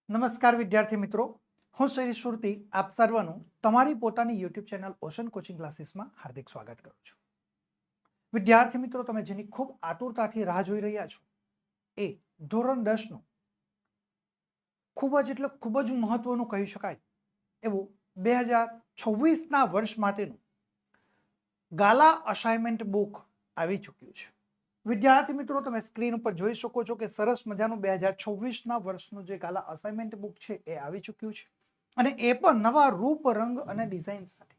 નમસ્કાર વિદ્યાર્થી મિત્રો, હું શ્રી સુરતી આપ સર્વનું તમારી પોતાની યુટ્યુબ ચેનલ ઓશન કોચિંગ ક્લાસીસમાં હાર્દિક સ્વાગત કરું છું. વિદ્યાર્થી મિત્રો, તમે જેની ખૂબ આતુરતાથી રાહ જોઈ રહ્યા છો એ ધોરણ 10નું ખૂબ જ એટલે ખૂબ જ મહત્વનું કહી શકાય એવું 2026ના વર્ષ માટેનું ગાલા અસાઇનમેન્ટ બુક આવી ચૂક્યું છે. વિદ્યાર્થી મિત્રો, તમે સ્ક્રીન ઉપર જોઈ શકો છો કે સરસ મજાનું 2026ના વર્ષનું જે ગાલા અસાઇનમેન્ટ બુક છે એ આવી ચૂક્યું છે અને એ પણ નવા રૂપ રંગ અને ડિઝાઇન સાથે.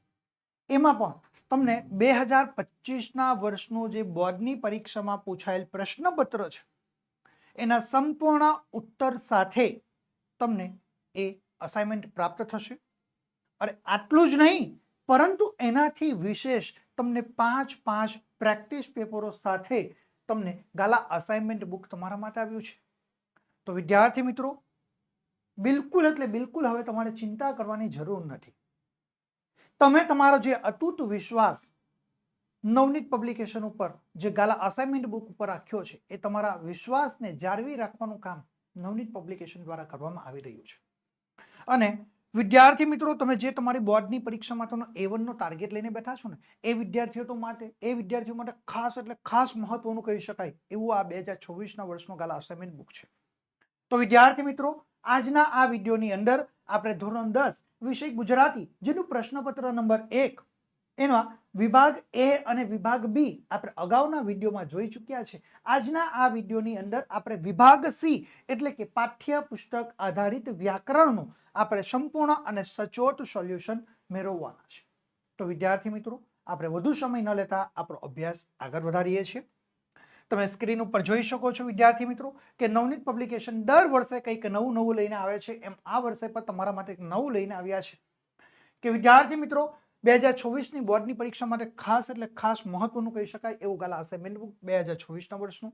એમાં પણ તમને 2025ના વર્ષનું જે બોર્ડની પરીક્ષામાં પૂછાયેલ પ્રશ્નપત્ર છે એના સંપૂર્ણ ઉત્તર સાથે તમને એ અસાઇનમેન્ટ પ્રાપ્ત થશે. અને આટલું જ નહીં, પરંતુ એનાથી વિશેષ તમને 5 પ્રેક્ટિસ પેપરો સાથે તમને ગાલા અસાઇનમેન્ટ બુક તમારા માટે આવ્યું છે. તો વિદ્યાર્થી મિત્રો, બિલકુલ એટલે બિલકુલ હવે તમારે ચિંતા કરવાની જરૂર નથી. તમે તમારો જે અતૂટ વિશ્વાસ નવનીત પબ્લિકેશન ઉપર જે ગાલા અસાઇનમેન્ટ બુક ઉપર રાખ્યો છે એ તમારા વિશ્વાસને જાળવી રાખવાનું કામ નવનીત પબ્લિકેશન દ્વારા કરવામાં આવી રહ્યું છે. અને વિદ્યાર્થી મિત્રો, તમે જે તમારી બોર્ડની પરીક્ષા માટેનો A1 નો ટાર્ગેટ લઈને બેઠા છો ને એ વિદ્યાર્થીઓ માટે ખાસ એટલે ખાસ મહત્વનું કહી શકાય એવું આ 2026ના વર્ષનો ગાલા અસાઇનમેન્ટ બુક છે. તો વિદ્યાર્થી મિત્રો, આજના આ વિડીયોની અંદર આપણે ધોરણ 10 વિષય ગુજરાતી જેનું પ્રશ્નપત્ર નંબર 1 એના વિભાગ A અને વિભાગ B આપણે અગાઉના વિડીયોમાં જોઈ ચૂક્યા છે. આજના આ વિડીયોની અંદર આપણે વિભાગ C એટલે કે પાઠ્ય પુસ્તક આધારિત વ્યાકરણનું આપણે સંપૂર્ણ અને સચોટ સોલ્યુશન મેળવવાના છે. તો વિદ્યાર્થી મિત્રો, આપણે વધુ સમય ન લેતા આપણો અભ્યાસ આગળ વધારીએ છીએ. તમે સ્ક્રીન ઉપર જોઈ શકો છો વિદ્યાર્થી મિત્રો કે નવનીત પબ્લિકેશન દર વર્ષે કંઈક નવું લઈને આવે છે, એમ આ વર્ષે પણ તમારા માટે એક નવું લઈને આવ્યા છે કે વિદ્યાર્થી મિત્રો, 2026ની બોર્ડની પરીક્ષા માટે ખાસ એટલે ખાસ મહત્વનું કહી શકાય એવું ગાલા અસાઇનમેન્ટ બુક 2026ના વર્ષનું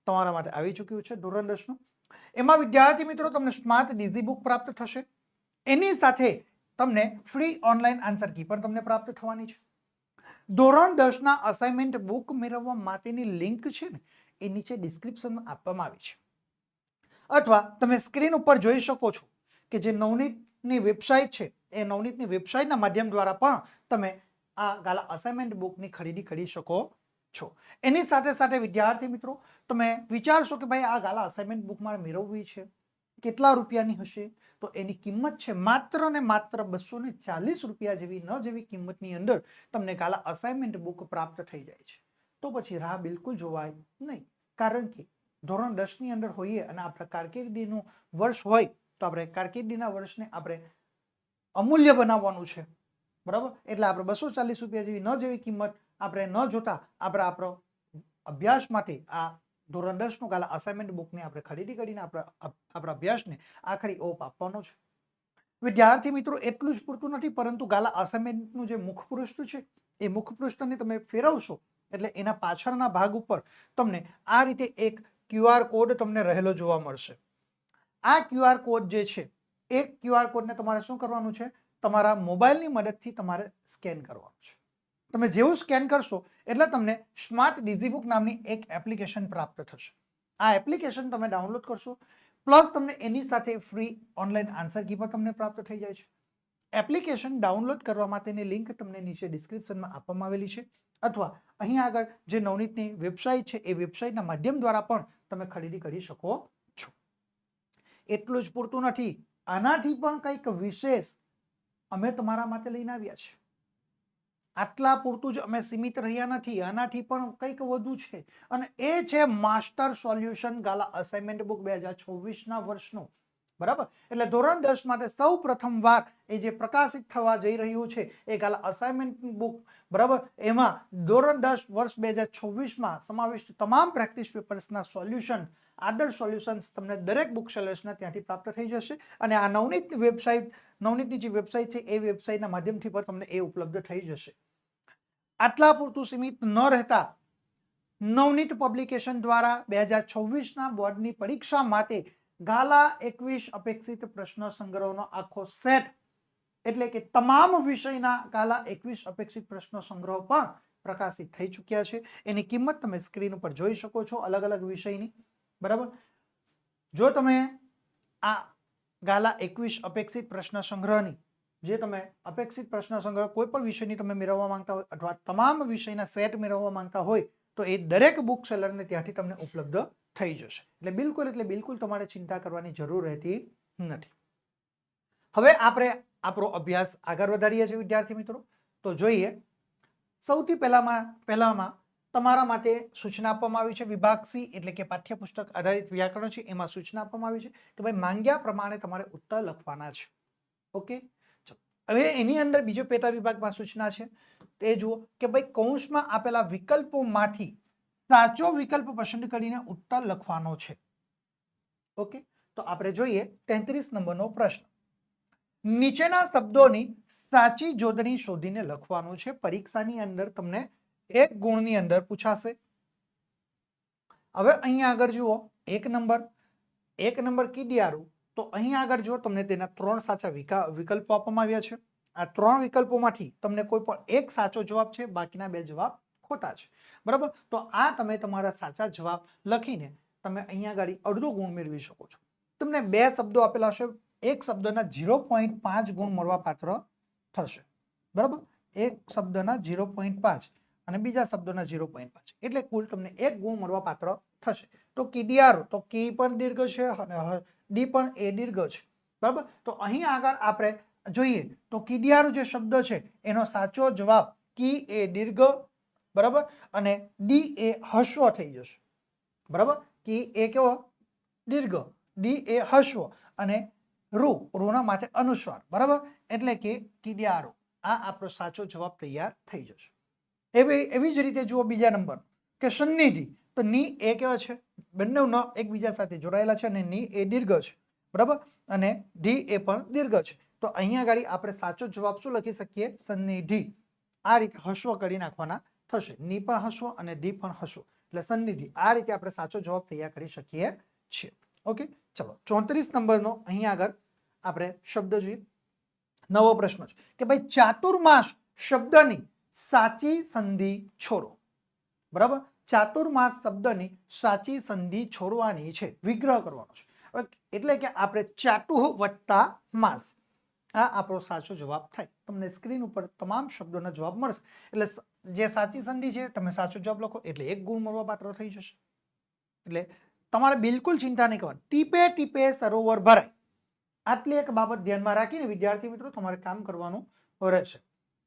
તમારા માટે આવી ચૂક્યું છે ધોરણ 10નું. એમાં વિદ્યાર્થી મિત્રો તમને સ્માર્ટ ડીઝી બુક પ્રાપ્ત થશે. એની સાથે તમને ફ્રી ઓનલાઈન આન્સર કી પણ તમને પ્રાપ્ત થવાની છે. ધોરણ 10ના અસાઇનમેન્ટ બુક મેળવવા માટેની લિંક છે ને એ નીચે ડિસ્ક્રિપ્શનમાં આપવામાં આવી છે, અથવા તમે સ્ક્રીન ઉપર જોઈ શકો છો કે જે નવનીતની વેબસાઇટ છે એ નવનીતની વેબસાઇટના માધ્યમ દ્વારા પણ તમે આ ગાલા અસાઇનમેન્ટ બુકની ખરીદી કરી શકો છો. એની સાથે સાથે વિદ્યાર્થી મિત્રો, તમે વિચારશો કે ભાઈ આ ગાલા અસાઇનમેન્ટ બુક મારે મેળવવી છે, કેટલા રૂપિયાની હશે? તો એની કિંમત છે માત્ર ને માત્ર 240 રૂપિયા જેવી કિંમતની અંદર તમને ગાલા અસાઇનમેન્ટ બુક પ્રાપ્ત થઈ જાય છે. તો પછી રાહ બિલકુલ જોવાય નહીં, કારણ કે ધોરણ 10ની અંદર હોઈએ અને આપણે કારકિર્દીનું વર્ષ હોય તો આપણે કારકિર્દીના વર્ષને આપણે અમૂલ્ય બનાવવાનું છે, બરાબર? એટલે આપણે 240 રૂપિયા જેવી કિંમત આપણે ન જોતા આપણે આપણો અભ્યાસ માટે આ ધોરણ 10નું ગાલા અસાઇનમેન્ટ બુકની આપણે ખરીદી કરીને આપણા અભ્યાસને આખરી ઓપ આપવાનો છે. વિદ્યાર્થી મિત્રો, એટલું જ પૂરતું નથી, પરંતુ ગાલા અસાઇનમેન્ટનું જે મુખપૃષ્ઠ છે એ મુખપૃષ્ઠને તમે ફેરવશો એટલે એના પાછળના ભાગ ઉપર તમને આ રીતે એક QR કોડ તમને રહેલો જોવા મળશે. આ QR કોડ જે છે એ QR કોડને તમારે શું કરવાનું છે? તમારા મોબાઈલની મદદથી તમારે સ્કેન કરવાનું છે. તમે જેવું સ્કેન કરશો એટલે તમને સ્માર્ટ ડીઝી બુક નામની એક એપ્લિકેશન પ્રાપ્ત થશે. આ એપ્લિકેશન તમે ડાઉનલોડ કરશો, પ્લસ તમને એની સાથે ફ્રી ઓનલાઈન આન્સર કી પણ તમને પ્રાપ્ત થઈ જાય છે. એપ્લિકેશન ડાઉનલોડ કરવા માટેની લિંક તમને નીચે ડિસ્ક્રિપ્શનમાં આપવામાં આવેલી છે, અથવા અહીં આગળ જે નવનીતની વેબસાઇટ છે એ વેબસાઇટના માધ્યમ દ્વારા પણ તમે ખરીદી કરી શકો છો. એટલું જ પૂરતું નથી, આનાથી પણ કંઈક વિશેષ અમે તમારા માટે લઈને આવ્યા છે. આટલા પૂરતું જ અમે સીમિત રહ્યા નથી, આનાથી પણ કંઈક વધુ છે, અને એ છે માસ્ટર સોલ્યુશન ગાલા અસાઇનમેન્ટ બુક 2026ના વર્ષનું, બરાબર? એટલે ધોરણ 10 માટે સૌ પ્રથમ વાર એ જે પ્રકાશિત થવા જઈ રહ્યું છે એ ગાલા અસાઇનમેન્ટ બુક, બરાબર? એમાં ધોરણ 10 વર્ષ 2026માં સમાવિષ્ટ તમામ પ્રેક્ટિસ પેપર્સના સોલ્યુશન, આદર્શ સોલ્યુશન્સ તમને દરેક બુક સેલર્સના ત્યાંથી પ્રાપ્ત થઈ જશે. અને આ નવનીતની જે વેબસાઇટ છે એ વેબસાઇટના માધ્યમથી પણ તમને એ ઉપલબ્ધ થઈ જશે. આટલા પૂરતું સીમિત ન રહેતા નવનીત પબ્લિકેશન દ્વારા 2026ના બોર્ડની પરીક્ષા માટે ગાલા 21 અપેક્ષિત પ્રશ્ન સંગ્રહનો આખો સેટ, એટલે કે તમામ વિષયના ગાલા 21 અપેક્ષિત પ્રશ્ન સંગ્રહ પણ પ્રકાશિત થઈ ચૂક્યા છે. એની કિંમત તમે સ્ક્રીન ઉપર જોઈ શકો છો અલગ અલગ વિષયની, બરાબર? જો તમે આ ગાલા 21 અપેક્ષિત પ્રશ્ન સંગ્રહની જે તમે અપેક્ષિત પ્રશ્ન સંગ્રહ કોઈ પણ વિષયની તમે મેળવવા માંગતા હોય અથવા તમામ વિષયના સેટ મેળવવા માંગતા હોય તો એ દરેક બુક સેલરને ત્યાંથી તમને ઉપલબ્ધ થઈ જશે. એટલે બિલકુલ તમારે ચિંતા કરવાની જરૂર રહેતી નથી. હવે આપણે આપણો અભ્યાસ આગળ વધારીએ છીએ વિદ્યાર્થી મિત્રો. તો જોઈએ સૌથી પહેલામાં તમારા માટે સૂચના આપવામાં આવી છે. વિભાગ સી એટલે કે પાઠ્યપુસ્તક આધારિત વ્યાકરણ છે એમાં સૂચના આપવામાં આવી છે કે ભાઈ માંગ્યા પ્રમાણે તમારે ઉત્તર લખવાના છે. ઓકે, હવે એની અંદર બીજો પેટા વિભાગમાં સૂચના છે તે જુઓ કે ભાઈ કૌંસમાં આપેલા વિકલ્પોમાંથી સાચો વિકલ્પ પસંદ કરીને ઉત્તર લખવાનો છે. ઓકે, તો આપણે જોઈએ 33 નંબરનો પ્રશ્ન. નીચેના શબ્દોની સાચી જોડણી શોધીને લખવાનું છે. પરીક્ષાની અંદર તમને 1 ગુણની અંદર પૂછાશે. હવે અહીંયા આગળ જુઓ 1 નંબર કીડિયારું. તો અહીંયા આગળ જો તમને તેના 3 સાચા વિકલ્પો આપવામાં આવ્યા છે. આ 3 વિકલ્પોમાંથી તમને કોઈ પણ એક સાચો જવાબ છે, બાકીના 2 જવાબ ખોટા છે. બરાબર, તો આ તમે તમારા સાચા જવાબ લખીને તમે અહીંયા આગળ અડધો ગુણ મેળવી શકો છો. તમને 2 શબ્દો આપેલા હશે, એક શબ્દના 0.5 ગુણ મળવા પાત્ર થશે. બરાબર, એક શબ્દના 0.5 અને બીજા શબ્દોના 0.5 એટલે કુલ તમને 1 ગુણ મળવા પાત્ર થશે. તો કીડિયારો, તો કી પણ દીર્ઘ છે અને ડી પણ એ દીર્ઘ છે. બરાબર, તો અહીં આગળ આપણે જોઈએ તો કીડિયારો જે શબ્દ છે એનો સાચો જવાબ કી એ દીર્ઘ, બરાબર, અને ડી એ હસ્વ થઈ જશે. બરાબર, કી એ કેવો દીર્ઘ, ડી એ હસ્વ અને રૂના માટે અનુસ્વાર. બરાબર, એટલે કે કીડિયારો. આ આપણો સાચો જવાબ તૈયાર થઈ જશે. એવી જ રીતે જુઓ બીજા નંબર કે સન્નિધિ. તો ની એ કેવા છે, બંને ન એકબીજા સાથે જોડાયેલા છે અને ની એ દીર્ઘ છે. બરાબર, અને ડી એ પણ દીર્ઘ છે. તો અહીંયા આગળ આપણે સાચો જવાબ શું લખી શકીએ, સન્નિધિ. આ રીતે હસ્વ કરી નાખવાના થશે. ની પણ હસ્વ અને ડી પણ હસ્વ એટલે સન્નિધિ. આ રીતે આપણે સાચો જવાબ તૈયાર કરી શકીએ છીએ. ઓકે, ચલો 34 નંબરનો અહીંયા આગળ આપણે શબ્દ જોઈએ. નવો પ્રશ્ન છે કે ભાઈ ચાતુર્માસ શબ્દની સાચી સંધિ છોડો. બરાબર, ચાતુર્માસ શબ્દની સાચી સંધિ છોડવાની છે, વિગ્રહ કરવાનો છે. એટલે કે આપણે ચાતુ વત્તા માસ, આ આપણો સાચો જવાબ થાય. તમને સ્ક્રીન ઉપર તમામ શબ્દોના જવાબ મળશે. એટલે જે સાચી સંધિ છે તમે સાચો જવાબ લખો એટલે 1 ગુણ મળવા પાત્ર થઈ જશે. એટલે તમારે બિલકુલ ચિંતા નહીં કરવાની. ટીપે ટીપે સરોવર ભરાય, આટલી એક બાબત ધ્યાનમાં રાખીને વિદ્યાર્થી મિત્રો તમારે કામ કરવાનું રહેશે.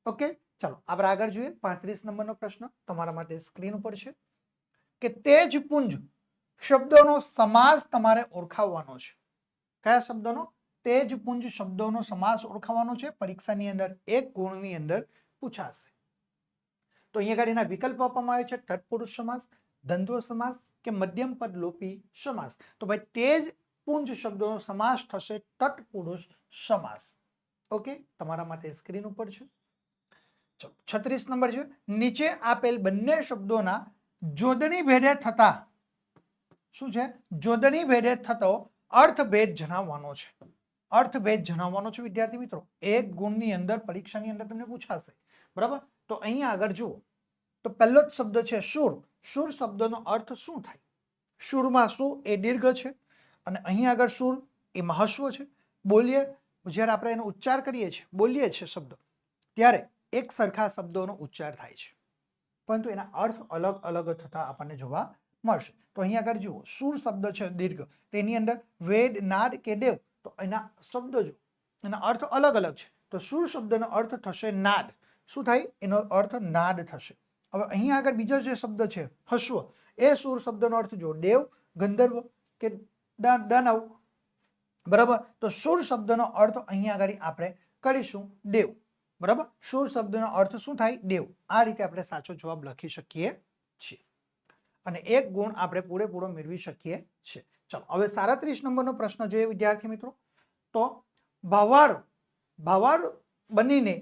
ઓકે, ચાલો આપણે આગળ જોઈએ. 35 નંબરનો પ્રશ્ન તમારા માટે સ્ક્રીન ઉપર છે કે તેજપુંજ શબ્દોનો સમાસ તમારે ઓળખાવવાનો છે. કયા શબ્દોનો? તેજપુંજ શબ્દોનો સમાસ ઓળખાવવાનો છે. પરીક્ષાની અંદર 1 ગુણની અંદર પૂછાશે. તો અહીંયા આગળ એના વિકલ્પ આપવામાં આવે છે. તત્પુરુષ સમાસ, દ્વંદ્વ સમાસ કે મધ્યમ પદ લોપી સમાસ. તો ભાઈ તેજપુંજ શબ્દોનો સમાસ થશે તત્પુરુષ સમાસ. ઓકે, તમારા માટે સ્ક્રીન ઉપર છે. 36 નંબર છે. નીચે આપેલ બંને શબ્દોના જોડણી ભેદે થતા, શું છે? જોડણી ભેદે થતો અર્થભેદ જણાવવાનો છે. અર્થભેદ જણાવવાનો છે વિદ્યાર્થી મિત્રો. 1 ગુણની અંદર પરીક્ષાની અંદર તમને પૂછાશે. બરાબર, તો અહીંયા આગળ જુઓ તો પહેલો જ શબ્દ છે શૂર. શૂર શબ્દનો અર્થ શું થાય? શૂરમાં શું એ દીર્ઘ છે અને અહીંયા આગળ શૂર એ મહસ્વ છે. બોલીએ જ્યારે આપણે એનો ઉચ્ચાર કરીએ છીએ, બોલીએ છીએ શબ્દ, ત્યારે એક સરખા શબ્દોનો ઉચ્ચાર થાય છે, પરંતુ એના અર્થ અલગ અલગ થતા આપણને જોવા મળશે. તો અહીંયા આગળ જુઓ શૂર શબ્દ છે દીર્ઘ, તેની અંદર વેદ, નાદ કે દેવ, તો એના શબ્દ જો એના અર્થ અલગ અલગ છે. તો શૂર શબ્દનો અર્થ થશે નાદ. શું થાય? એનો અર્થ નાદ થશે. હવે અહીંયા આગળ બીજો જે શબ્દ છે હસ્વ, એ શૂર શબ્દનો અર્થ જો દેવ, ગંધર્વ કે દાનવ. બરાબર, તો શૂર શબ્દનો અર્થ અહીંયા આગળ આપણે કરીશું દેવ. બરાબર, શૂર શબ્દનો અર્થ શું થાય? દેવ. આ રીતે આપણે સાચો જવાબ લખી શકીએ છીએ અને 1 ગુણ આપણે પૂરેપૂરો મેળવી શકીએ છીએ. ચાલો હવે 37 નંબરનો પ્રશ્ન જોઈએ વિદ્યાર્થી મિત્રો. તો ભાવાર બનીને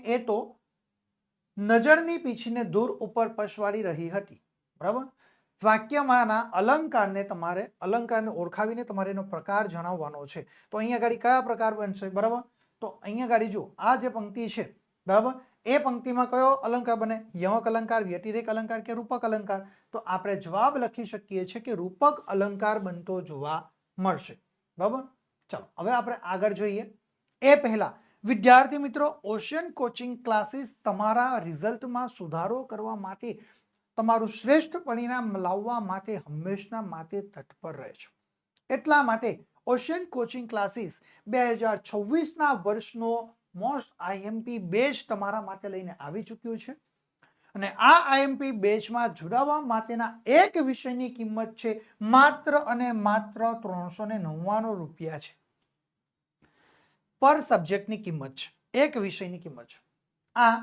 એ તો નજરની પીછીને દૂર ઉપર પસવાડી રહી હતી. બરાબર, વાક્યમાંના અલંકારને ઓળખાવીને તમારે એનો પ્રકાર જણાવવાનો છે. તો અહીંયા આગળ કયા પ્રકાર બનશે? બરાબર, તો અહીંયા આગળ જુઓ આ જે પંક્તિ છે, બરાબર, એ પંક્તિમાં કયો અલંકાર બને? યમક અલંકાર, વ્યતિરેક અલંકાર કે રૂપક અલંકાર? તો આપણે જવાબ લખી શકીએ છીએ કે રૂપક અલંકાર બનતો જોવા મળશે. બરાબર, ચાલો હવે આપણે આગળ જોઈએ. એ પહેલા વિદ્યાર્થી મિત્રો, ઓશન કોચિંગ ક્લાસીસ તમારા રિઝલ્ટમાં સુધારો કરવા માટે, તમારું શ્રેષ્ઠ પરિણામ લાવવા માટે હંમેશા માટે તત્પર રહે છે. એટલા માટે ઓશન કોચિંગ ક્લાસીસ 2026ના વર્ષનો મોસ્ટ આઈએમપી બેચ તમારા માટે લઈને આવી ચૂક્યું છે. અને આ આઈએમપી બેચમાં જોડાવા માટેના એક વિષયની કિંમત છે માત્ર અને માત્ર 399 રૂપિયા છે. પર સબ્જેક્ટની કિંમત છે, એક વિષયની કિંમત છે. આ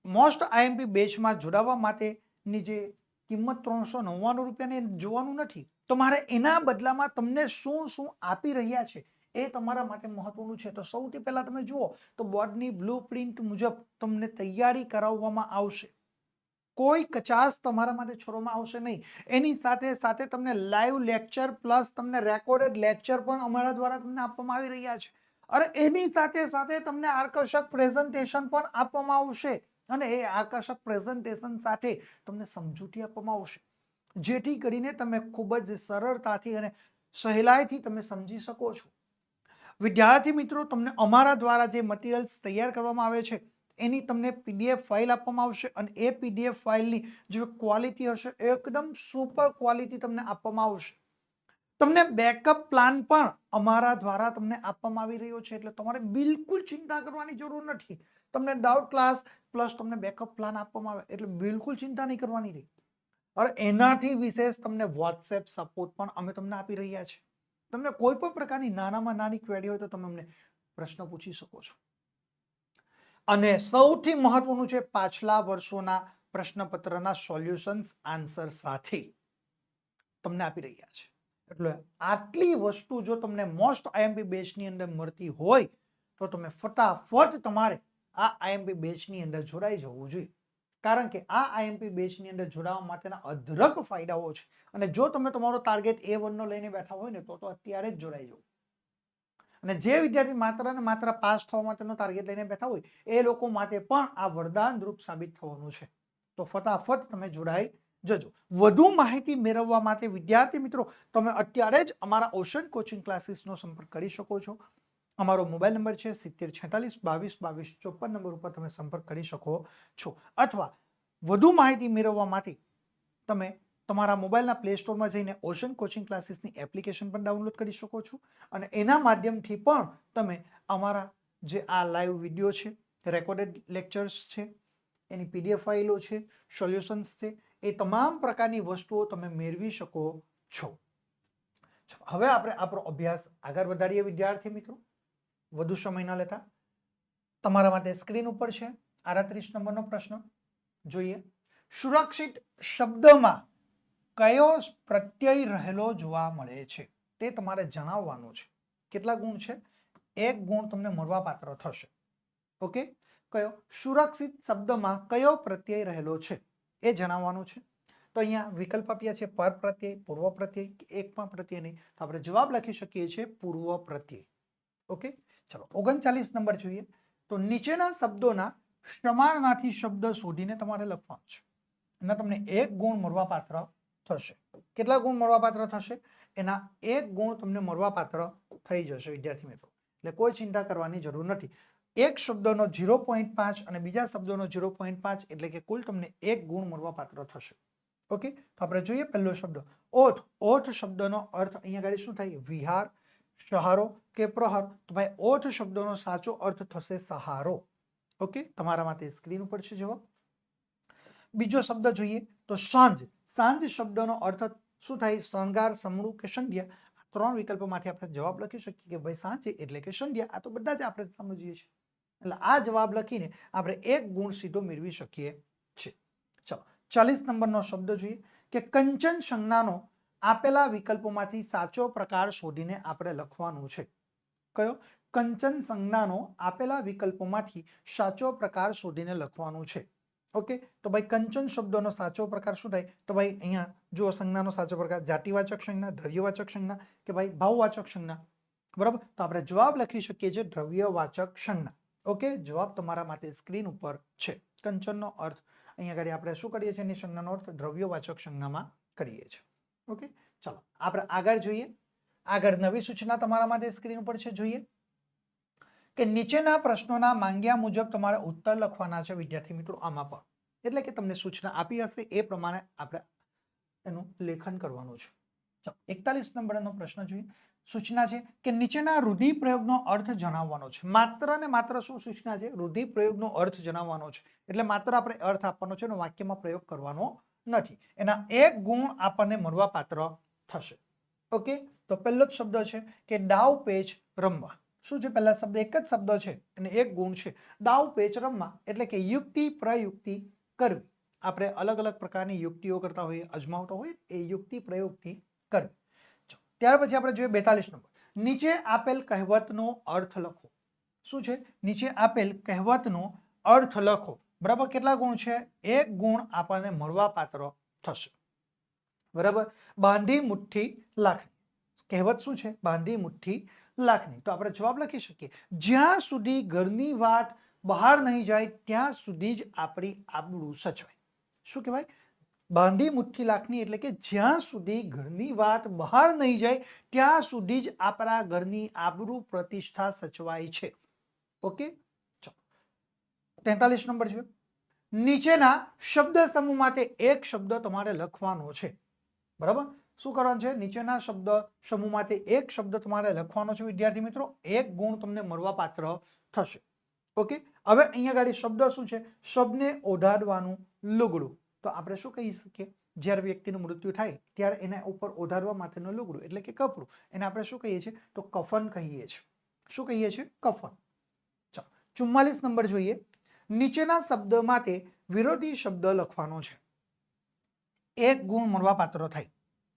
મોસ્ટ આઈએમપી બેચમાં જોડાવા માટેની જે કિંમત 399 રૂપિયાને જોવાનું નથી, તમારે એના બદલામાં તમને શું શું આપી રહ્યા છે એ તમારા માટે મહત્વનું છે. તો સૌથી પહેલા તમે જુઓ તો બોર્ડની બ્લુપ્રિન્ટ મુજબ તમને તૈયારી કરાવવામાં આવશે. કોઈ કચાશ તમારા માટે છોડવામાં આવશે નહીં. એની સાથે સાથે તમને લાઈવ લેક્ચર પ્લસ તમને રેકોર્ડેડ લેક્ચર પણ અમારા દ્વારા તમને આપવામાં આવી રહ્યા છે. અને એની સાથે સાથે તમને આકર્ષક પ્રેઝન્ટેશન પણ આપવામાં આવશે. અને એ આકર્ષક પ્રેઝન્ટેશન સાથે તમને સમજૂતી આપવામાં આવશે, જેથી કરીને તમે ખૂબ જ સરળતાથી અને સહેલાઈથી તમે સમજી શકો છો. વિદ્યાર્થી મિત્રો, તમને અમારા દ્વારા જે મટીરિયલ્સ તૈયાર કરવામાં આવે છે એની તમને પીડીએફ ફાઇલ આપવામાં આવશે. અને એ પીડીએફ ફાઇલની જે ક્વોલિટી હશે એકદમ સુપર ક્વોલિટી તમને આપવામાં આવશે. તમને બેકઅપ પ્લાન પણ અમારા દ્વારા તમને આપવામાં આવી રહ્યો છે. એટલે તમારે બિલકુલ ચિંતા કરવાની જરૂર નથી. તમને ડાઉટ ક્લાસ પ્લસ તમને બેકઅપ પ્લાન આપવામાં આવે એટલે બિલકુલ ચિંતા નહીં કરવાની રહી. અને એનાથી વિશેષ તમને વોટ્સએપ સપોર્ટ પણ અમે તમને આપી રહ્યા છીએ. તમને કોઈ પણ પ્રકારની નાનામાં નાની ક્વેરી હોય તો તમે અમને પ્રશ્ન પૂછી શકો છો. અને સૌથી મહત્વનું છે, પાછલા વર્ષોના પ્રશ્નપત્રના સોલ્યુશન્સ આન્સર સાથે તમને આપી રહ્યા છે. એટલે આટલી વસ્તુ જો તમને મોસ્ટ આઈએમપી બેચની અંદર મળતી હોય તો તમે ફટાફટ તમારે આ આઈએમપી બેચની અંદર જોડાઈ જવું જોઈએ. કારણ કે આ આઈએમપી બેચની અંદર જોડાવા માટેના અઢળક ફાયદાઓ છે. અને જો તમે તમારો ટાર્ગેટ A1 નો લઈને બેઠા હોય ને તો અત્યારે જ જોડાઈ જવું. અને જે વિદ્યાર્થી માત્ર ને માત્ર પાસ થવા માટેનો ટાર્ગેટ લઈને બેઠા હોય એ લોકો માટે પણ આ વરદાન રૂપ સાબિત થવાનું છે. તો ફટાફટ તમે જોડાઈ જજો. વધુ માહિતી મેળવવા માટે વિદ્યાર્થી મિત્રો તમે અત્યારે જ અમારા ઓશન કોચિંગ ક્લાસીસનો સંપર્ક કરી શકો છો. અમારો મોબાઈલ નંબર છે 7046222254 નંબર ઉપર તમે સંપર્ક કરી શકો છો. અથવા વધુ માહિતી મેળવવા માટે તમે તમારા મોબાઈલના પ્લે સ્ટોરમાં જઈને ઓશન કોચિંગ ક્લાસીસની એપ્લિકેશન પણ ડાઉનલોડ કરી શકો છો. અને એના માધ્યમથી પણ તમે અમારા જે આ લાઈવ વિડીયો છે, રેકોર્ડેડ લેક્ચર્સ છે, એની પીડીએફ ફાઇલો છે, સોલ્યુશન્સ છે, એ તમામ પ્રકારની વસ્તુઓ તમે મેળવી શકો છો. હવે આપણે આપણો અભ્યાસ આગળ વધારીએ વિદ્યાર્થી મિત્રો. વધુ સમય ન લેતા તમારા માટે સ્ક્રીન ઉપર છે 38 નંબરનો પ્રશ્ન. જોઈએ. સુરક્ષિત શબ્દમાં કયો પ્રત્યય રહેલો જોવા મળે છે તે તમારે જણાવવાનું છે. કેટલા ગુણ છે? 1 ગુણ તમને મળવાપાત્ર થશે. ઓકે, કયો સુરક્ષિત શબ્દમાં કયો પ્રત્યય રહેલો છે એ જણાવવાનું છે. તો અહીંયા વિકલ્પ આપ્યા છે પર પ્રત્યય, પૂર્વ પ્રત્યય કે એક પણ પ્રત્યય નહીં. તો આપણે જવાબ લખી શકીએ છીએ પૂર્વ પ્રત્યય. ઓકે, ચલો 39 નંબર જોઈએ. તો નીચેના શબ્દોના સમાનાર્થી શબ્દ શોધીને તમારે લખવાનું છે. એના તમને 1 ગુણ મળવાપાત્ર થશે. કેટલા ગુણ મળવાપાત્ર થશે? એના 1 ગુણ તમને મળવાપાત્ર થઈ જશે વિદ્યાર્થી મિત્રો. એટલે કોઈ ચિંતા કરવાની જરૂર નથી. એક શબ્દનો 0.5 અને બીજા શબ્દનો 0.5 એટલે કે કુલ તમને 1 ગુણ મળવાપાત્ર થશે. ઓકે, તો આપણે જોઈએ પહેલો શબ્દ ઓઠ. ઓઠ શબ્દનો અર્થ અહીંયા આગળ શું થાય? વિહાર, સહારો કે પ્રહર. તો ભાઈ ઓઠ શબ્દનો સાચો અર્થ થશે સહારો. ઓકે, તમારા માટે સ્ક્રીન ઉપર છે જવાબ. બીજો શબ્દ જોઈએ તો સાંજ. સાંજ શબ્દનો અર્થ શું થાય? શણગાર, સમૂહ કે સંધ્યા. આ 3 વિકલ્પોમાંથી આપણે જવાબ લખી શકીએ કે ભાઈ સાંજ એટલે કે સંધ્યા. આ તો બધા જ આપણે સમજીએ છીએ. એટલે આ જવાબ લખીને આપણે 1 ગુણ સીધો મેળવી શકીએ છીએ. ચલો 40 નંબરનો શબ્દ જોઈએ કે કંચન સંજ્ઞાનો આપેલા વિકલ્પોમાંથી સાચો પ્રકાર શોધીને આપણે લખવાનું છે. કયો? કંચન સંજ્ઞાનો આપેલા વિકલ્પોમાંથી સાચો પ્રકાર શોધીને લખવાનું છે. ઓકે, તો ભાઈ કંચન શબ્દનો સાચો પ્રકાર શું થાય? તો ભાઈ અહીંયા જો સંજ્ઞાનો સાચો પ્રકાર જાતિવાચક સંજ્ઞા, દ્રવ્યવાચક સંજ્ઞા કે ભાઈ ભાવવાચક સંજ્ઞા. બરાબર, તો આપણે જવાબ લખી શકીએ છીએ દ્રવ્યવાચક સંજ્ઞા. ઓકે, જવાબ તમારા માટે સ્ક્રીન ઉપર છે. કંચનનો અર્થ અહીંયા આગળ આપણે શું કરીએ છીએ? એની સંજ્ઞાનો અર્થ દ્રવ્યવાચક સંજ્ઞામાં કરીએ છીએ. ઓકે, ચલો આપણે આગળ જોઈએ. આગળ નવી સૂચના તમારા માટે સ્ક્રીન ઉપર છે, જોઈએ કે નીચેના પ્રશ્નોના માંગ્યા મુજબ તમારે ઉત્તર લખવાના છે વિદ્યાર્થી મિત્રો, આમાં પણ એટલે કે તમને સૂચના આપી હશે એ પ્રમાણે આપણે એનું લેખન કરવાનું છે. ચાલો 41 નંબરનો પ્રશ્ન જોઈએ. સૂચના છે કે નીચેના રૂઢિપ્રયોગનો અર્થ જણાવવાનો છે. માત્ર ને માત્ર શું સૂચના છે? રૂઢિપ્રયોગનો અર્થ જણાવવાનો છે. એટલે માત્ર આપણે અર્થ આપવાનો છે અને વાક્યમાં પ્રયોગ કરવાનો નથી. એના એક ગુણ આપણને મળવાપાત્ર થશે. ઓકે, તો પહેલો જ શબ્દ છે કે દાવ પેચ રમવા. શું છે? પહેલા શબ્દ એક જ શબ્દ છે અને એક ગુણ છે. દાવ પેચ રમવા એટલે કે યુક્તિ પ્રયુક્તિ કરવી. આપણે અલગ અલગ પ્રકારની યુક્તિઓ કરતા હોઈએ, અજમાવતા હોઈએ, એ યુક્તિ પ્રયોગથી કરવી. ત્યાર પછી આપણે જોઈએ 42 નંબર. નીચે આપેલ કહેવતનો અર્થ લખો. શું છે? નીચે આપેલ કહેવતનો અર્થ લખો. બરાબર, કેટલા ગુણ છે? એક ગુણ આપણને મળવાપાત્ર થશે. બરાબર, બાંધી મુઠ્ઠી લાખની. કહેવત શું છે? બાંધી મુઠ્ઠી લાખની. તો આપણે જવાબ લખી શકીએ, જ્યાં સુધી ઘરની વાત બહાર નહીં જાય ત્યાં સુધી જ આપણી આબરૂ સચવાય. શું કહેવાય? બાંધી મુઠ્ઠી લાખની એટલે કે જ્યાં સુધી ઘરની વાત બહાર નહીં જાય ત્યાં સુધી જ આપણા ઘરની આબરૂ પ્રતિષ્ઠા સચવાય છે. ઓકે, ચાલો 43 નંબર છે. નીચેના શબ્દ સમૂહ માટે એક શબ્દ તમારે લખવાનો છે. બરાબર, શું કરવાનું છે? નીચેના શબ્દ સમૂહ માટે એક શબ્દ તમારે લખવાનો છે વિદ્યાર્થી મિત્રો. એક ગુણ તમને મળવાપાત્ર થશે. ઓકે, હવે અહીંયા ગાડી શબ્દ શું છે? શબ્દને ઓઢાડવાનું લુગડું. તો આપણે શું કહી શકીએ? જ્યારે વ્યક્તિનું મૃત્યુ થાય ત્યારે એના ઉપર ઓઢાડવા માટેનું લુગડું એટલે કે કપડું, એને આપણે શું કહીએ છીએ? તો કફન કહીએ છીએ. શું કહીએ છીએ? કફન. ચાલો 44 નંબર જોઈએ. નીચેના શબ્દ માટે વિરોધી શબ્દ લખવાનો છે. એક ગુણ મળવાપાત્ર થાય.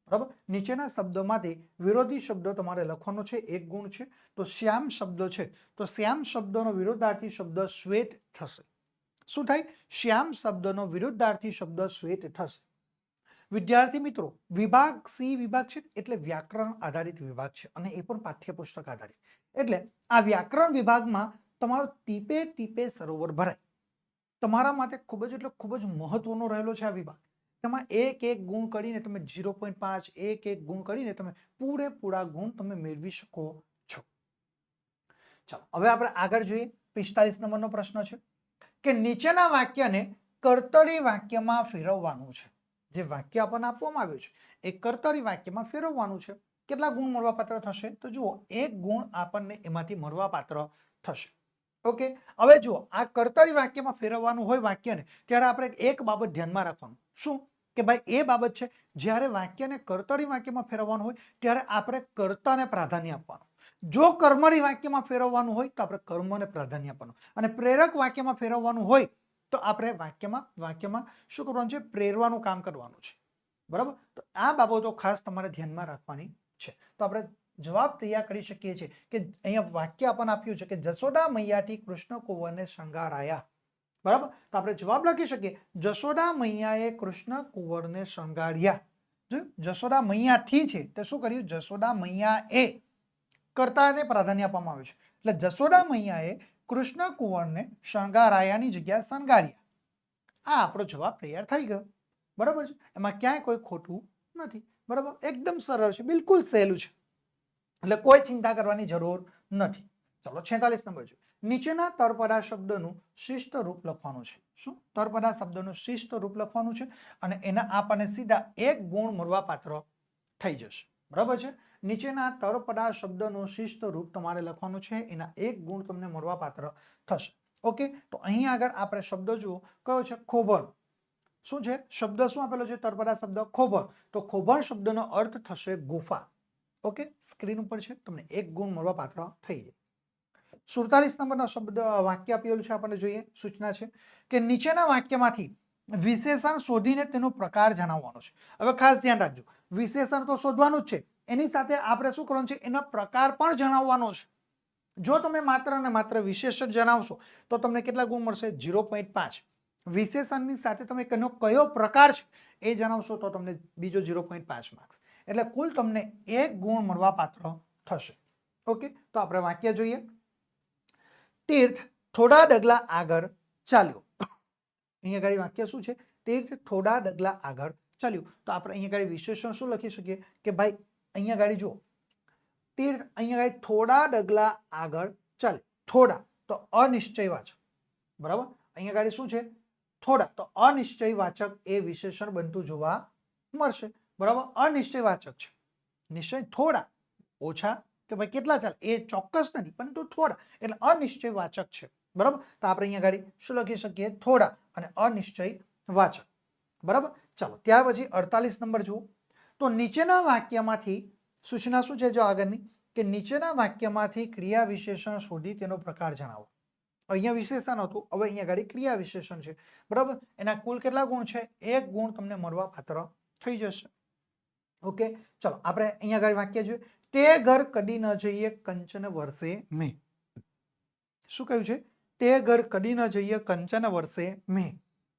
બરાબર, નીચેના શબ્દો માટે વિરોધી શબ્દ તમારે લખવાનો છે. એક ગુણ છે. તો શ્યામ શબ્દ છે, તો શ્યામ શબ્દનો વિરુદ્ધાર્થી શબ્દ શ્વેત થશે. શું થાય? શ્યામ શબ્દનો વિરુદ્ધાર્થી શબ્દ શ્વેત થશે. વિદ્યાર્થી મિત્રો, વિભાગ સી વિભાગ છે એટલે વ્યાકરણ આધારિત વિભાગ છે અને એ પણ પાઠ્યપુસ્તક આધારિત. એટલે આ વ્યાકરણ વિભાગમાં તમારો ટીપે ટીપે સરોવર ભરાય. તમારા માટે ખૂબ જ એટલે ખૂબ જ મહત્વનો રહેલો છે આ વિભાગ. તેમાં એક એક ગુણ કરીને તમે 0.5 એક એક ગુણ કરીને તમે પૂરેપૂરા ગુણ તમે મેળવી શકો છો. ચાલો હવે આપણે આગળ જોઈએ. 45 નંબરનો પ્રશ્ન છે કે નીચેના વાક્યને કર્તરી વાક્યમાં ફેરવવાનું છે. જે વાક્ય આપણને આપવામાં આવ્યું છે એ કર્તરી વાક્યમાં ફેરવવાનું છે. કેટલા ગુણ મળવાપાત્ર થશે? તો જુઓ, એક ગુણ આપણને એમાંથી મળવાપાત્ર થશે. ઓકે, હવે જુઓ, આ કર્તરી વાક્યમાં ફેરવવાનું હોય વાક્યને ત્યારે આપણે એક બાબત ધ્યાનમાં રાખવાનું. શું? કે ભાઈ એ બાબત છે, જ્યારે વાક્યને કર્તરી વાક્યમાં ફેરવવાનું હોય ત્યારે આપણે કર્તાને પ્રાધાન્ય આપવાનું. જો કર્મણી વાક્યમાં ફેરવવાનું હોય તો આપણે કર્મને પ્રાધાન્ય આપવાનું અને પ્રેરક વાક્યમાં ફેરવવાનું હોય તો આપણે વાક્યમાં શું કરવાનું છે? પ્રેરવાનું કામ કરવાનું છે. બરાબર, તો આ બાબતો ખાસ તમારે ધ્યાનમાં રાખવાની છે. તો આપણે જવાબ તૈયાર કરી શકીએ છીએ કે અહીંયા વાક્ય આપણને આપ્યું છે કે જશોદા મૈયાથી કૃષ્ણ કુંવરને શણગારાયા. બરાબર, તો આપણે જવાબ લખી શકીએ, જશોદા મૈયાએ કૃષ્ણ કુંવરને શણગાર્યા. જો જશોદા મૈયાથી છે તો શું કર્યું? જશોદા મૈયાએ કર્તાને પ્રાધાન્ય આપવામાં આવ્યું છે. એટલે જશોદા મૈયાએ કૃષ્ણ કુંવરને શણગારાયાની જગ્યાએ શણગાર્યા. આ આપણો જવાબ તૈયાર થઈ ગયો. બરાબર છે, એમાં ક્યાંય કોઈ ખોટું નથી. બરાબર, એકદમ સરળ છે, બિલકુલ સહેલું છે. એટલે કોઈ ચિંતા કરવાની જરૂર નથી. ચલો 46 નંબર છે. નીચેના તળપદા શબ્દનું શિષ્ટ રૂપ લખવાનું છે. શું? તળપદા શબ્દનું શિષ્ટ રૂપ લખવાનું છે અને એના આપણને સીધા એક ગુણ મળવાપાત્ર થઈ જશે. બરાબર છે, નીચેના તળપદા શબ્દનું શિષ્ટ રૂપ તમારે લખવાનું છે, એના એક ગુણ તમને મળવાપાત્ર થશે. ઓકે, તો અહીં આગળ આપણે શબ્દ જુઓ, કયો છે? ખોભર. શું છે? શબ્દ શું આપેલો છે? તળપદા શબ્દ ખોભર. તો ખોભર શબ્દનો અર્થ થશે ગુફા. ઓકે, સ્ક્રીન ઉપર છે, તમને એક ગુણ મળવાપાત્ર થઈ જાય. 47 નંબરનો શબ્દ વાક્ય આપેલું છે, આપણને જોઈએ. સૂચના છે કે નીચેના વાક્યમાંથી વિશેષણ શોધીને તેનો પ્રકાર જણાવવાનો છે. હવે ખાસ ધ્યાન રાખજો, વિશેષણ તો શોધવાનું જ છે, એની સાથે આપણે શું કરવાનું છે? એનો પ્રકાર પણ જણાવવાનો છે. જો તમે માત્ર ને માત્ર વિશેષણ જણાવશો તો તમને કેટલા ગુણ મળશે? 0.5. વિશેષણની સાથે તમે કયો પ્રકાર છે એ જણાવશો તો તમને બીજો 0.5 માર્ક્સ. એટલે કુલ તમને એક ગુણ મળવાપાત્ર થશે. ઓકે, તો આપણે વાક્ય જોઈએ. તીર્થ થોડા ડગલા આગળ ચાલ્યો. અહીંયા ગાડી વાક્ય શું છે? તીર્થ થોડા ડગલા આગળ ચાલ્યું. તો આપણે અહીંયા ગાડી વિશેષણ શું લખી શકીએ કે ભાઈ અહીંયા ગાડી જુઓ, તીર્થ અહીંયા આગળ થોડા ડગલા આગળ ચાલે. થોડા તો અનિશ્ચયવાચક, બરાબર. અહીંયા આગળ શું છે? થોડા તો અનિશ્ચયવાચક એ વિશેષણ બનતું જોવા મળશે, બરાબર. અનિશ્ચયવાચક છે. નિશ્ચય થોડા, ઓછા કે ભાઈ કેટલા ચાલે એ ચોક્કસ નથી, પરંતુ થોડા એટલે અનિશ્ચયવાચક છે, બરાબર. તો આપણે અહીંયા આગળ શું લખી શકીએ? થોડા અને અનિશ્ચયવાચક, બરાબર. ચાલો ત્યાર પછી 48 નંબર જુઓ. તો નીચેના વાક્યમાંથી સૂચના શું છે જો આગળની, કે નીચેના વાક્યમાંથી ક્રિયા વિશેષણ શોધી તેનો પ્રકાર જણાવો. અહીંયા વિશેષણ હતું, હવે અહીંયા આગળ ક્રિયા વિશેષણ છે, બરાબર. એના કુલ કેટલા ગુણ છે? 1 ગુણ તમને મળવા પાત્ર થઈ જશે. ઓકે, ચલો આપણે અહીંયા આગળ વાક્ય જોઈએ. તે ઘર કદી ન જઈએ કંચન વર્ષે મેં. શું કહ્યું છે? તે ઘર કદી ન જઈએ કંચન વર્ષે મેં.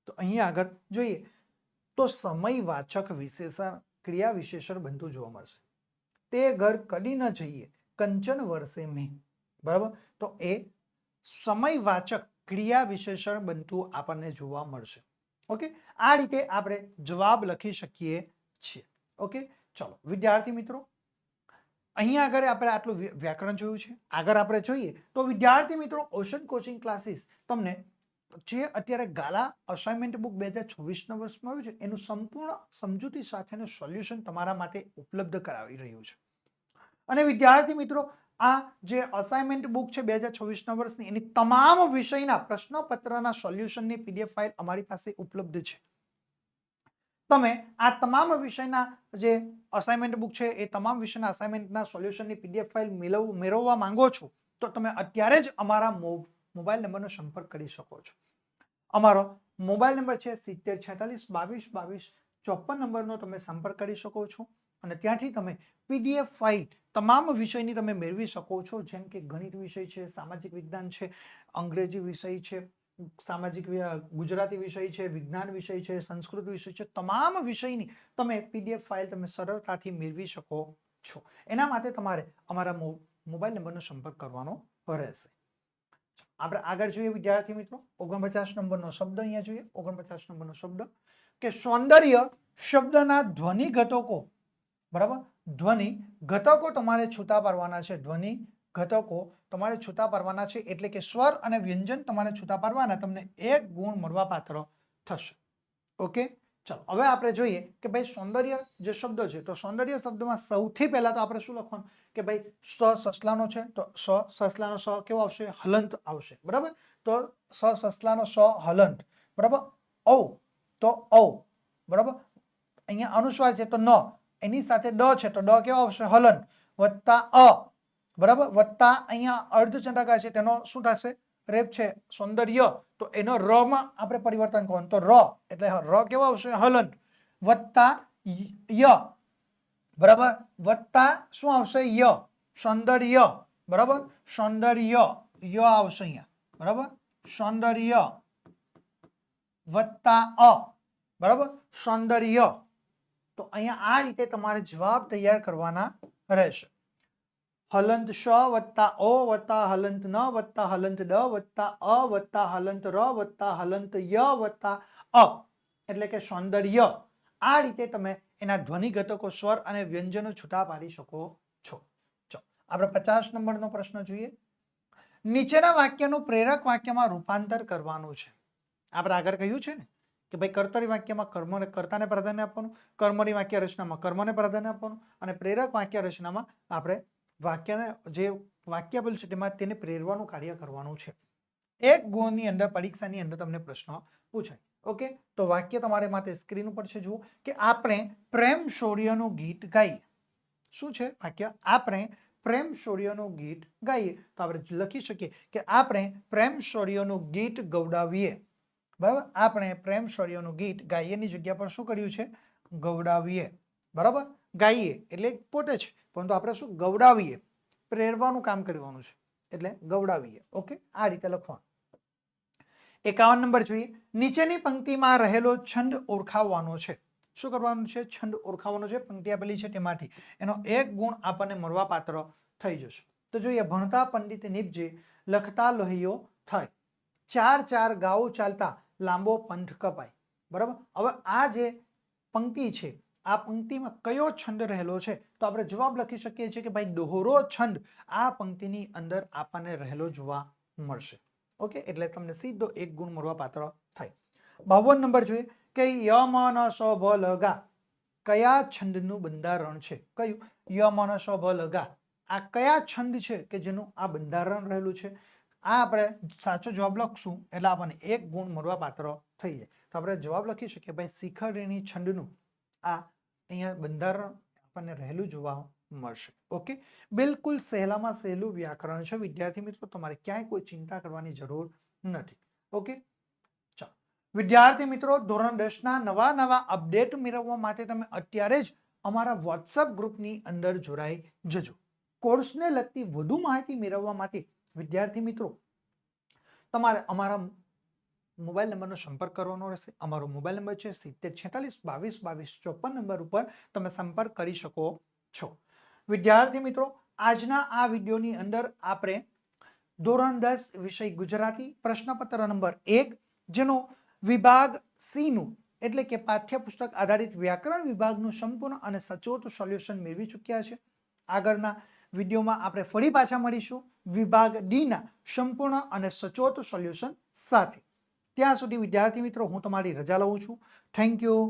તો અહીંયા આગળ જોઈએ તો સમયવાચક વિશેષણ ક્રિયા વિશેષણ બનતું જોવા મળશે. તે ઘર કદી ન જઈએ કંચન વર્ષે મેં, બરાબર. તો એ સમયવાચક ક્રિયા વિશેષણ બનતું આપણને જોવા મળશે. ઓકે, આ રીતે આપણે જવાબ લખી શકીએ છીએ. ઓકે, ચલો વિદ્યાર્થી મિત્રો, અહીંયા આગળ આપણે આટલું વ્યાકરણ જોયું છે. આગળ આપણે જોઈએ તો વિદ્યાર્થી મિત્રો, ઓશન કોચિંગ ક્લાસીસ તમને જે અત્યારે ગાલા અસાઇનમેન્ટ બુક 2024ના વર્ષમાં આવ્યું છે એનું સંપૂર્ણ સમજૂતી સાથેનું સોલ્યુશન તમારા માટે ઉપલબ્ધ કરાવી રહ્યું છે. અને વિદ્યાર્થી મિત્રો, આ જે અસાઇનમેન્ટ બુક છે 2024ના વર્ષની, એની તમામ વિષયના પ્રશ્નપત્રના સોલ્યુશનની પીડીએફ ફાઇલ અમારી પાસે ઉપલબ્ધ છે. તમે આ તમામ વિષયના જે અસાઇનમેન્ટ બુક છે એ તમામ વિષયના અસાઇનમેન્ટના સોલ્યુશનની પીડીએફ ફાઇલ મેળવવા માંગો છો તો તમે અત્યારે જ અમારા મોબાઈલ નંબરનો સંપર્ક કરી શકો છો. અમારો મોબાઈલ નંબર છે 7046222254 નંબરનો તમે સંપર્ક કરી શકો છો અને ત્યાંથી તમે પીડીએફ ફાઇલ તમામ વિષયની તમે મેળવી શકો છો. જેમ કે ગણિત વિષય છે, સામાજિક વિજ્ઞાન છે, અંગ્રેજી વિષય છે, સામાજિક ગુજરાતી વિષય છે, વિજ્ઞાન વિષય છે, સંસ્કૃત વિષય છે, તમામ વિષયની તમે પીડીએફ ફાઇલ તમે સરળતાથી મેળવી શકો છો. એના માટે તમારે અમારા મોબાઈલ નંબરનો સંપર્ક કરવાનો રહેશે. આપણે આગળ જોઈએ વિદ્યાર્થી મિત્રો, 49 નંબરનો શબ્દ અહીંયા જોઈએ. 49 નંબરનો શબ્દ કે સૌંદર્ય શબ્દના ધ્વનિ ઘટકો, બરાબર. ધ્વનિ ઘટકો તમારે છૂટા પાડવાના છે. ધ્વનિ ઘટકો તમારે છૂટા પાડવાના છે એટલે કે સ્વર અને વ્યંજન તમારે છૂટા પાડવાના, તમને 1 ગુણ મળવા પાત્ર થશે. ઓકે, ચલો હવે આપણે જોઈએ કે ભાઈ સૌંદર્ય જે શબ્દ છે તો સૌંદર્ય શબ્દમાં સૌથી પહેલા તો આપણે શું લખવાનું કે ભાઈ સસલાનો છે તો સસલાનો સ કેવો આવશે? હલંત આવશે, બરાબર. તો સસલાનો સ હલંત, બરાબર. ઔ તો ઔ, બરાબર. અહીંયા અનુસ્વાર છે તો ન, એની સાથે ડ છે તો ડ કેવો આવશે? હલંત, વત્તા અ, બરાબર, વત્તા અહીંયા અર્ધચંદ્રાકાર છે તેનો શું થશે? રેપ છે. સૌંદર્ય તો એનો ર માં આપણે પરિવર્તન કરવાનું, તો ર એટલે ર કેવો આવશે? હલંત, વત્તા ય, બરાબર, વત્તા શું આવશે? ય, સૌંદર્ય, બરાબર. સૌંદર્ય ય આવશે અહીંયા, બરાબર. સૌંદર્ય વત્તા અ, બરાબર, સૌંદર્ય. તો અહીંયા આ રીતે તમારે જવાબ તૈયાર કરવાના રહેશે. હલંત શ વત્તા ઓ વત્તા હલંત ન વત્તા હલંત ડ વત્તા અ વત્તા હલંત ર વત્તા હલંત ય વત્તા અ એટલે કે સૌંદર્ય. આ રીતે તમે એના ધ્વનિ ઘટકો, સ્વર અને વ્યંજનો છૂટા પાડી શકો છો. ચલો આપણે 50 નંબરનો પ્રશ્ન જોઈએ. નીચેના વાક્યનું પ્રેરક વાક્યમાં રૂપાંતર કરવાનું છે. આપણે આગળ કહ્યું છે ને કે ભાઈ કર્તરી વાક્યમાં કર્તાને પ્રાધાન્ય આપવાનું, કર્મણી વાક્ય રચનામાં કર્મને પ્રાધાન્ય આપવાનું અને પ્રેરક વાક્ય રચનામાં આપણે વાક્યને જે વાક્ય બોલ છે તેમાં તેને પ્રેરવાનું કાર્ય કરવાનું છે. 1 ગુણની અંદર પરીક્ષાની અંદર તમને પ્રશ્ન પૂછાય. ઓકે, તો વાક્ય તમારે માટે સ્ક્રીન ઉપર છે, જુઓ કે આપણે પ્રેમ શૌર્યનું ગીત ગાઈએ. શું છે વાક્ય? આપણે પ્રેમ શૌર્યનું ગીત ગાઈએ. તો આપણે લખી શકીએ કે આપણે પ્રેમ શૌર્યનું ગીત ગવડાવીએ, બરાબર. આપણે પ્રેમ શૌર્યનું ગીત ગાઈએની જગ્યા પર શું કર્યું છે? ગવડાવીએ, બરાબર. ગાઈએ એટલે પોતે છે પરંતુ આપણે શું? ગવડાવીએ, પ્રેરવાનું કામ કરવાનું છે એટલે ગવડાવીએ. ઓકે, આ રીતે લખવાનું. 51 નંબર જોઈએ. નીચેની પંક્તિમાં રહેલો છંદ ઓળખાવવાનો છે. શું કરવાનું છે? છંદ ઓળખાવવાનો છે. પંક્તિ આપેલી છે તેમાંથી એનો 1 ગુણ આપણને મળવા પાત્ર થઈ જશે. તો જોઈએ, ભણતા પંડિત નીપજે, લખતા લોહીઓ થાય, 4 ગાઉ ચાલતા લાંબો પંથ કપાય, બરાબર. હવે આ જે પંક્તિ છે આ પંક્તિમાં કયો છંદ રહેલો છે? તો આપણે જવાબ લખી શકીએ છીએ કે ભાઈ દોહરો છંદ આ પંક્તિની અંદર આપણને રહેલો જોવા મળશે. ઓકે, એટલે તમને સીધો 1 ગુણ મળવા પાત્ર થાય. 52 નંબર જોઈએ કે યમ ન સ ભ લ ગા કયા છંદનું બંધારણ છે? કયું? યમ ન સ ભ લ ગા આ કયા છંદ છે કે જેનું આ બંધારણ રહેલું છે? આ આપણે સાચો જવાબ લખશું એટલે આપણને 1 ગુણ મળવા પાત્ર થઈ જાય. તો આપણે જવાબ લખી શકીએ ભાઈ શિખરણી છંદનું આ અહીંયા બંધારણ આપણને રહેલું જોવા મળશે. ઓકે, બિલકુલ સહેલામાં સહેલું વ્યાકરણ છે વિદ્યાર્થી મિત્રો, તમારે ક્યાંય કોઈ ચિંતા કરવાની જરૂર નથી. ઓકે, ચાલો વિદ્યાર્થી મિત્રો, ધોરણ 10 ના નવા અપડેટ મેળવવા માટે તમે અત્યારે જ અમારા વોટ્સઅપ ગ્રુપની અંદર જોડાઈ જજો. કોર્સને લગતી વધુ માહિતી મેળવવા માટે વિદ્યાર્થી મિત્રો તમારે અમારા મોબાઈલ નંબરનો સંપર્ક કરવાનો રહેશે. અમારો મોબાઈલ નંબર છે 7046222254 નંબર ઉપર તમે સંપર્ક કરી શકો છો. વિદ્યાર્થી મિત્રો, આજના આ વિડીયોની અંદર આપણે ધોરણ 10 વિષય ગુજરાતી પ્રશ્નપત્ર નંબર 1 જેનો વિભાગ સી નું એટલે કે પાઠ્યપુસ્તક આધારિત વ્યાકરણ વિભાગનું સંપૂર્ણ અને સચોટ સોલ્યુશન મેળવી ચૂક્યા છે. આગળના વિડીયોમાં આપણે ફરી પાછા મળીશું વિભાગ ડી ના સંપૂર્ણ અને સચોટ સોલ્યુશન સાથે. ત્યાં સુધી વિદ્યાર્થી મિત્રો હું તમારી રજા લઉં છું. Thank you.